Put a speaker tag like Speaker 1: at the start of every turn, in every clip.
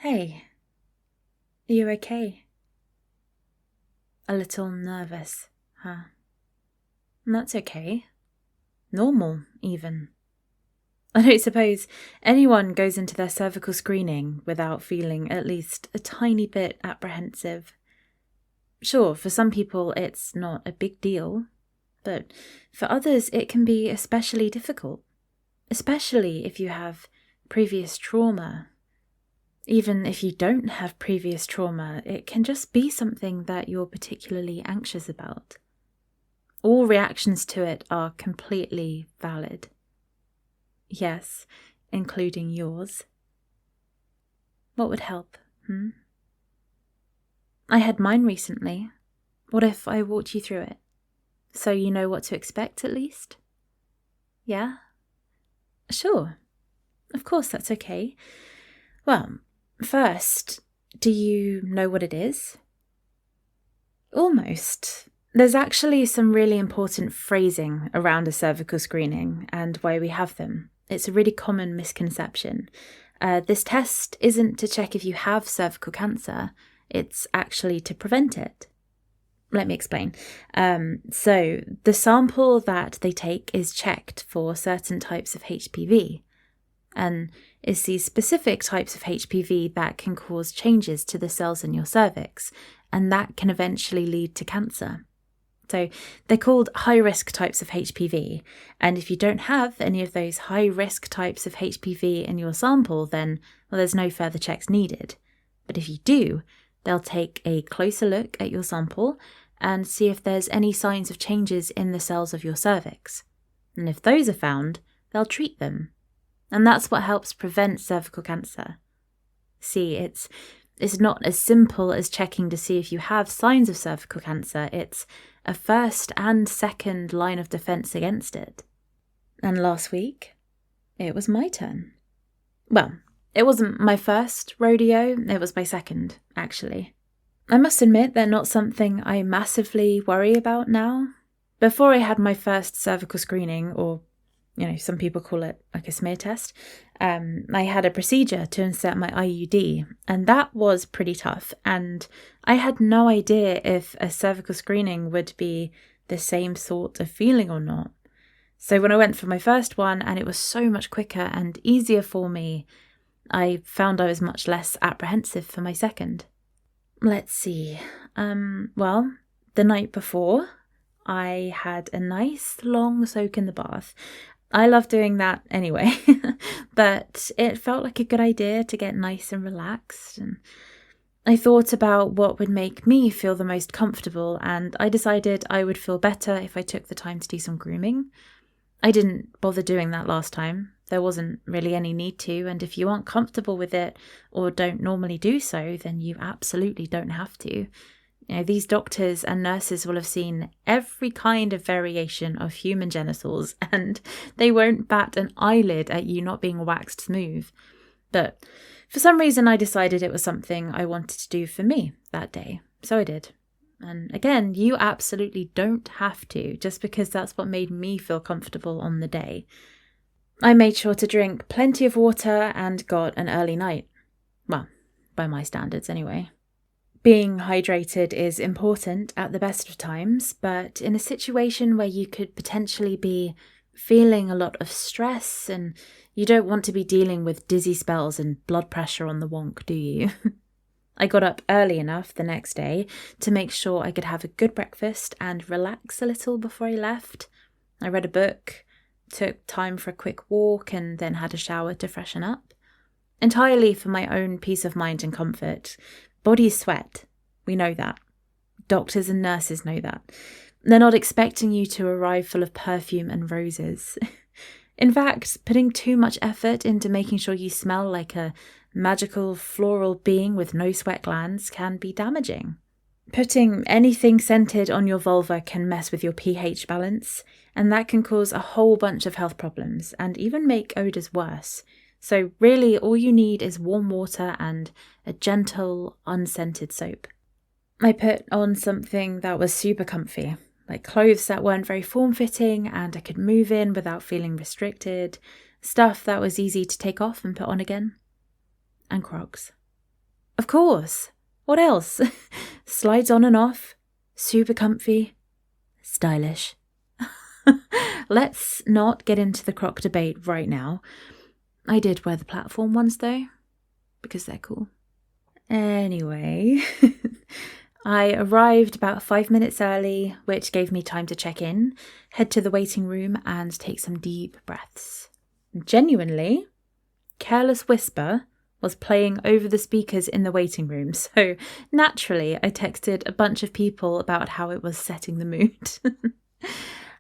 Speaker 1: Hey, are you okay? A little nervous, huh? That's okay. Normal, even. I don't suppose anyone goes into their cervical screening without feeling at least a tiny bit apprehensive. Sure, for some people it's not a big deal, but for others it can be especially difficult, especially if you have previous trauma. Even if you don't have previous trauma, it can just be something that you're particularly anxious about. All reactions to it are completely valid. Yes, including yours. What would help, I had mine recently. What if I walked you through it? So you know what to expect, at least? Yeah? Sure. Of course, that's okay. Well, first, do you know what it is? Almost. There's actually some really important phrasing around a cervical screening and why we have them. It's a really common misconception. This test isn't to check if you have cervical cancer, it's actually to prevent it. Let me explain. So the sample that they take is checked for certain types of HPV. And it's these specific types of HPV that can cause changes to the cells in your cervix, and that can eventually lead to cancer. So they're called high-risk types of HPV, and if you don't have any of those high-risk types of HPV in your sample, then, there's no further checks needed. But if you do, they'll take a closer look at your sample and see if there's any signs of changes in the cells of your cervix. And if those are found, they'll treat them. And that's what helps prevent cervical cancer. See, it's not as simple as checking to see if you have signs of cervical cancer. It's a first and second line of defense against it. And last week, it was my turn. Well, it wasn't my first rodeo, it was my second, actually. I must admit they're not something I massively worry about now. Before I had my first cervical screening, or some people call it like a smear test, I had a procedure to insert my IUD, and that was pretty tough. And I had no idea if a cervical screening would be the same sort of feeling or not. So when I went for my first one, and it was so much quicker and easier for me, I found I was much less apprehensive for my second. Let's see. Well, the night before, I had a nice long soak in the bath. I love doing that anyway, but it felt like a good idea to get nice and relaxed. And I thought about what would make me feel the most comfortable, and I decided I would feel better if I took the time to do some grooming. I didn't bother doing that last time. There wasn't really any need to, and if you aren't comfortable with it or don't normally do so, then you absolutely don't have to. These doctors and nurses will have seen every kind of variation of human genitals, and they won't bat an eyelid at you not being waxed smooth. But for some reason, I decided it was something I wanted to do for me that day, so I did. And again, you absolutely don't have to, just because that's what made me feel comfortable on the day. I made sure to drink plenty of water and got an early night. Well, by my standards anyway. Being hydrated is important at the best of times, but in a situation where you could potentially be feeling a lot of stress and you don't want to be dealing with dizzy spells and blood pressure on the wonk, do you? I got up early enough the next day to make sure I could have a good breakfast and relax a little before I left. I read a book, took time for a quick walk, and then had a shower to freshen up. Entirely for my own peace of mind and comfort. Bodies sweat. We know that. Doctors and nurses know that. They're not expecting you to arrive full of perfume and roses. In fact, putting too much effort into making sure you smell like a magical floral being with no sweat glands can be damaging. Putting anything scented on your vulva can mess with your pH balance, and that can cause a whole bunch of health problems and even make odours worse. So really, all you need is warm water and a gentle, unscented soap. I put on something that was super comfy, like clothes that weren't very form-fitting and I could move in without feeling restricted, stuff that was easy to take off and put on again, and Crocs. course. What else? Slides on and off, super comfy, stylish. Let's not get into the croc debate right now. I did wear the platform ones though, because they're cool. Anyway, I arrived about 5 minutes early, which gave me time to check in, head to the waiting room and take some deep breaths. Genuinely, Careless Whisper was playing over the speakers in the waiting room, so naturally I texted a bunch of people about how it was setting the mood.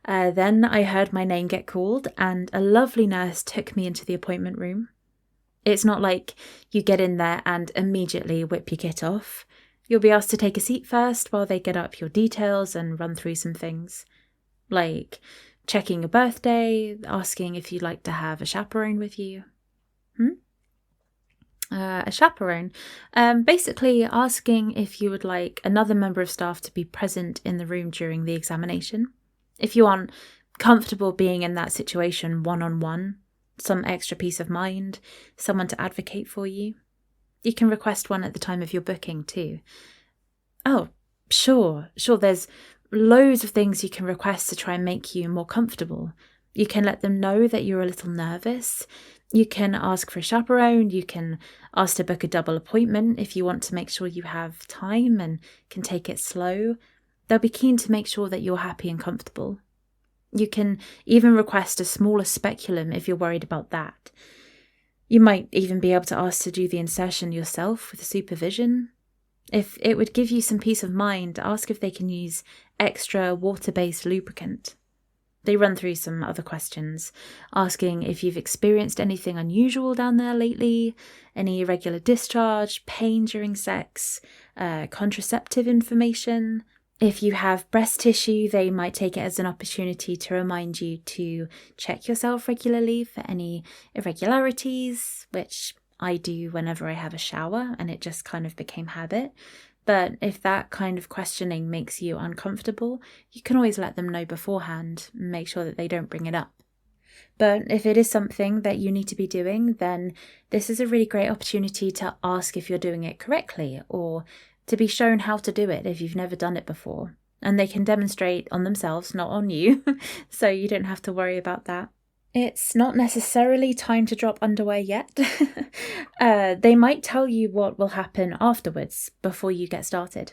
Speaker 1: Then I heard my name get called and a lovely nurse took me into the appointment room. It's not like you get in there and immediately whip your kit off. You'll be asked to take a seat first while they get up your details and run through some things. Like checking your birthday, asking if you'd like to have a chaperone with you. A chaperone. Basically asking if you would like another member of staff to be present in the room during the examination. If you aren't comfortable being in that situation one-on-one, some extra peace of mind, someone to advocate for you. You can request one at the time of your booking too. Oh, sure, there's loads of things you can request to try and make you more comfortable. You can let them know that you're a little nervous. You can ask for a chaperone. You can ask to book a double appointment if you want to make sure you have time and can take it slow. They'll be keen to make sure that you're happy and comfortable. You can even request a smaller speculum if you're worried about that. You might even be able to ask to do the insertion yourself with supervision. If it would give you some peace of mind, ask if they can use extra water-based lubricant. They run through some other questions, asking if you've experienced anything unusual down there lately, any irregular discharge, pain during sex, contraceptive information. If you have breast tissue, they might take it as an opportunity to remind you to check yourself regularly for any irregularities, which I do whenever I have a shower, and it just kind of became habit. But if that kind of questioning makes you uncomfortable, you can always let them know beforehand and make sure that they don't bring it up. But if it is something that you need to be doing, then this is a really great opportunity to ask if you're doing it correctly or to be shown how to do it if you've never done it before. And they can demonstrate on themselves, not on you, so you don't have to worry about that. It's not necessarily time to drop underwear yet. They might tell you what will happen afterwards before you get started.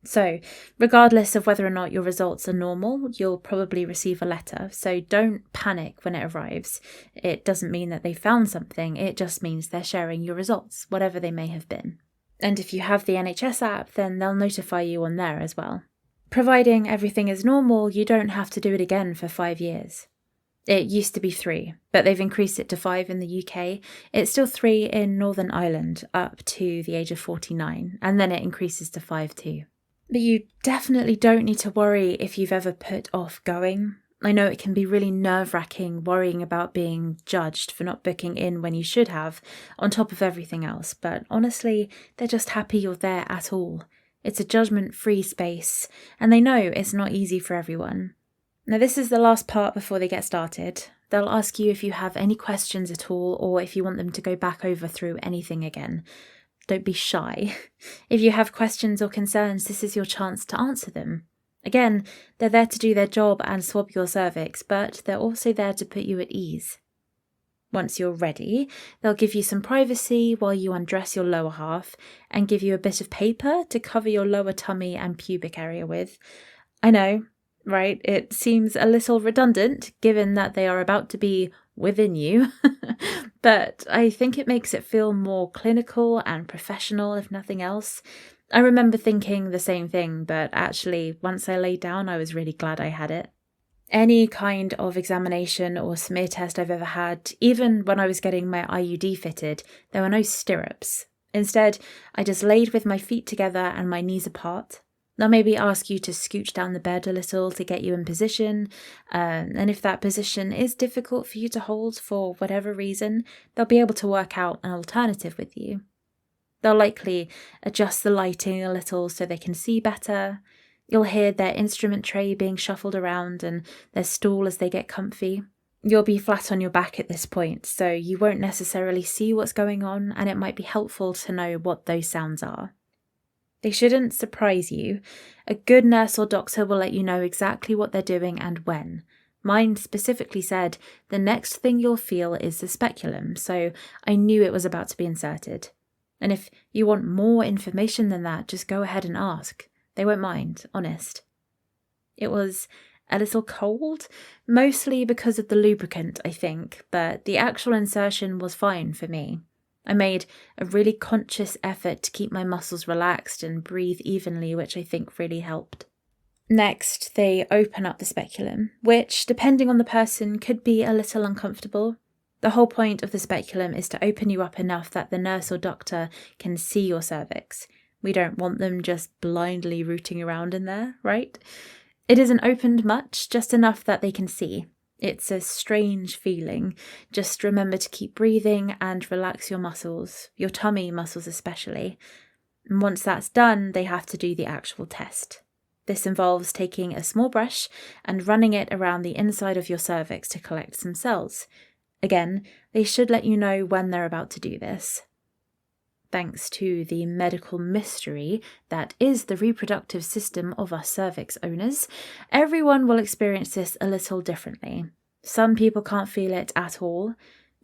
Speaker 1: So, regardless of whether or not your results are normal, you'll probably receive a letter, so don't panic when it arrives. It doesn't mean that they found something, it just means they're sharing your results, whatever they may have been. And if you have the NHS app, then they'll notify you on there as well. Providing everything is normal, you don't have to do it again for 5 years. It used to be 3, but they've increased it to 5 in the UK. It's still 3 in Northern Ireland up to the age of 49, and then it increases to 5 too. But you definitely don't need to worry if you've ever put off going. I know it can be really nerve-wracking worrying about being judged for not booking in when you should have, on top of everything else, but honestly, they're just happy you're there at all. It's a judgment-free space, and they know it's not easy for everyone. Now, this is the last part before they get started. They'll ask you if you have any questions at all or if you want them to go back over through anything again. Don't be shy. If you have questions or concerns, this is your chance to answer them. Again, they're there to do their job and swab your cervix, but they're also there to put you at ease. Once you're ready, they'll give you some privacy while you undress your lower half and give you a bit of paper to cover your lower tummy and pubic area with. I know, right? It seems a little redundant given that they are about to be within you, but I think it makes it feel more clinical and professional, if nothing else. I remember thinking the same thing, but actually, once I laid down, I was really glad I had it. Any kind of examination or smear test I've ever had, even when I was getting my IUD fitted, there were no stirrups. Instead, I just laid with my feet together and my knees apart. They'll maybe ask you to scooch down the bed a little to get you in position, and if that position is difficult for you to hold for whatever reason, they'll be able to work out an alternative with you. They'll likely adjust the lighting a little so they can see better. You'll hear their instrument tray being shuffled around and their stool as they get comfy. You'll be flat on your back at this point, so you won't necessarily see what's going on, and it might be helpful to know what those sounds are. They shouldn't surprise you. A good nurse or doctor will let you know exactly what they're doing and when. Mine specifically said the next thing you'll feel is the speculum, so I knew it was about to be inserted. And if you want more information than that, just go ahead and ask. They won't mind, honest. It was a little cold, mostly because of the lubricant, I think, but the actual insertion was fine for me. I made a really conscious effort to keep my muscles relaxed and breathe evenly, which I think really helped. Next, they open up the speculum, which, depending on the person, could be a little uncomfortable. The whole point of the speculum is to open you up enough that the nurse or doctor can see your cervix. We don't want them just blindly rooting around in there, right? It isn't opened much, just enough that they can see. It's a strange feeling. Just remember to keep breathing and relax your muscles, your tummy muscles especially. And once that's done, they have to do the actual test. This involves taking a small brush and running it around the inside of your cervix to collect some cells. Again, they should let you know when they're about to do this. Thanks to the medical mystery that is the reproductive system of us cervix owners, everyone will experience this a little differently. Some people can't feel it at all.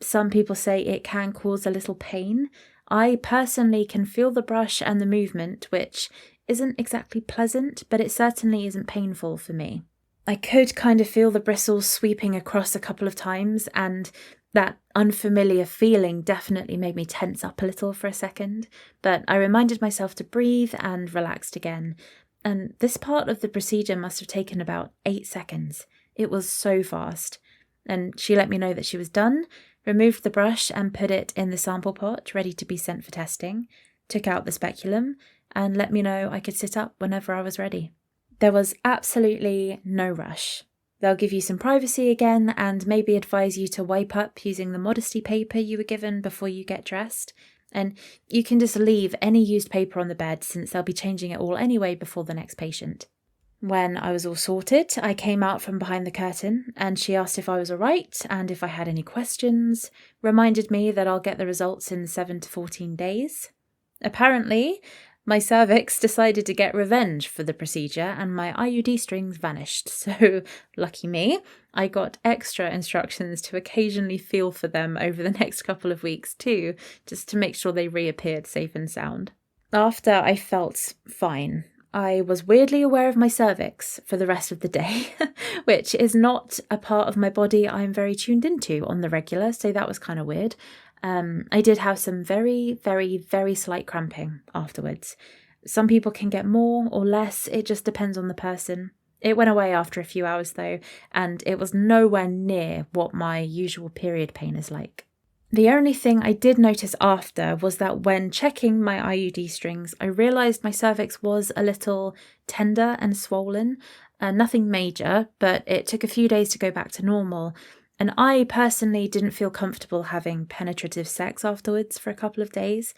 Speaker 1: Some people say it can cause a little pain. I personally can feel the brush and the movement, which isn't exactly pleasant, but it certainly isn't painful for me. I could kind of feel the bristles sweeping across a couple of times, and that unfamiliar feeling definitely made me tense up a little for a second, but I reminded myself to breathe and relaxed again. And this part of the procedure must have taken about 8 seconds. It was so fast. And she let me know that she was done, removed the brush and put it in the sample pot, ready to be sent for testing, took out the speculum, and let me know I could sit up whenever I was ready. There was absolutely no rush. They'll give you some privacy again and maybe advise you to wipe up using the modesty paper you were given before you get dressed. And you can just leave any used paper on the bed since they'll be changing it all anyway before the next patient. When I was all sorted, I came out from behind the curtain and she asked if I was all right and if I had any questions, reminded me that I'll get the results in 7 to 14 days. Apparently, my cervix decided to get revenge for the procedure and my IUD strings vanished, so lucky me, I got extra instructions to occasionally feel for them over the next couple of weeks too, just to make sure they reappeared safe and sound. After I felt fine, I was weirdly aware of my cervix for the rest of the day, which is not a part of my body I'm very tuned into on the regular, so that was kind of weird. I did have some very, very, very slight cramping afterwards. Some people can get more or less, it just depends on the person. It went away after a few hours though, and it was nowhere near what my usual period pain is like. The only thing I did notice after was that when checking my IUD strings, I realised my cervix was a little tender and swollen. Nothing major, but it took a few days to go back to normal. And I personally didn't feel comfortable having penetrative sex afterwards for a couple of days.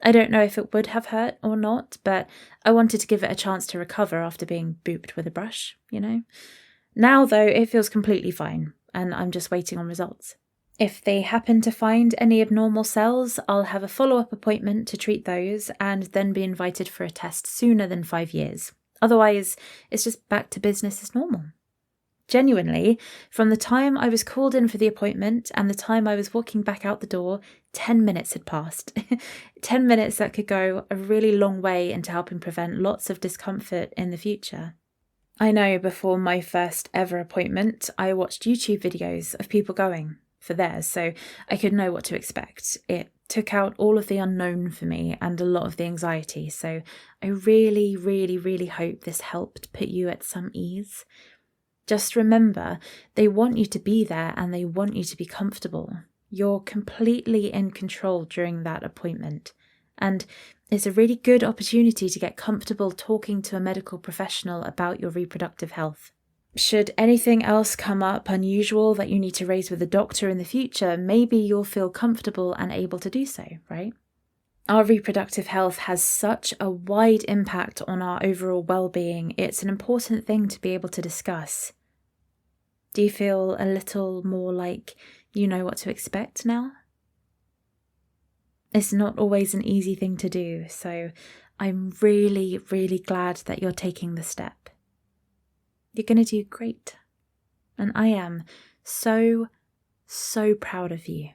Speaker 1: I don't know if it would have hurt or not, but I wanted to give it a chance to recover after being booped with a brush, you know. Now, though, it feels completely fine, and I'm just waiting on results. If they happen to find any abnormal cells, I'll have a follow-up appointment to treat those and then be invited for a test sooner than 5 years. Otherwise, it's just back to business as normal. Genuinely, from the time I was called in for the appointment and the time I was walking back out the door, 10 minutes had passed. 10 minutes that could go a really long way into helping prevent lots of discomfort in the future. I know before my first ever appointment, I watched YouTube videos of people going for theirs, so I could know what to expect. It took out all of the unknown for me and a lot of the anxiety, so I really, really, really hope this helped put you at some ease. Just remember, they want you to be there and they want you to be comfortable. You're completely in control during that appointment. And it's a really good opportunity to get comfortable talking to a medical professional about your reproductive health. Should anything else come up unusual that you need to raise with a doctor in the future, maybe you'll feel comfortable and able to do so, right? Our reproductive health has such a wide impact on our overall well-being. It's an important thing to be able to discuss. Do you feel a little more like you know what to expect now? It's not always an easy thing to do, so I'm really, really glad that you're taking the step. You're going to do great. And I am so, so proud of you.